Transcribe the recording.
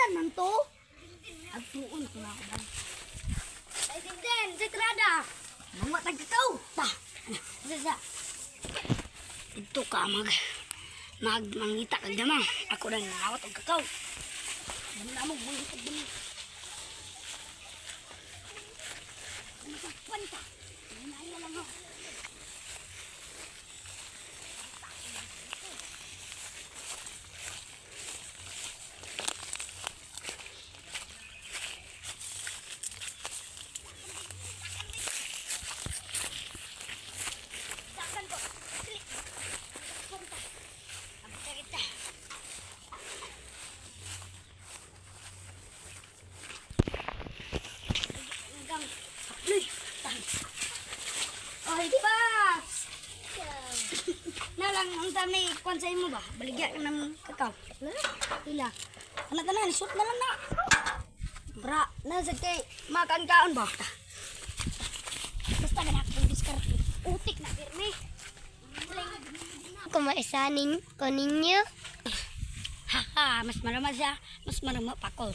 Kinsan man to? Agtuon ko na ako ba? Ay, din, sekrada. Mga tagkakaw. Ta. Sa. Ito ka mangita kag damang. Ako rin nangawat og kakao. Dami na mo bulit og dumi. Ano ka kwanta? Naya lang ako. Oh, di ba? Nalang ang dami kwan sa imo ba? Baligya ka ng kakao. Ila. Ano ka na? Shoot na lang na. Bra, nasa kay makan kaon ba? Basta ganak ng diskarte. Utik na pirmi. Kumaisanin ko ninyo. Haha, mas marama siya. Mas marama pa ko.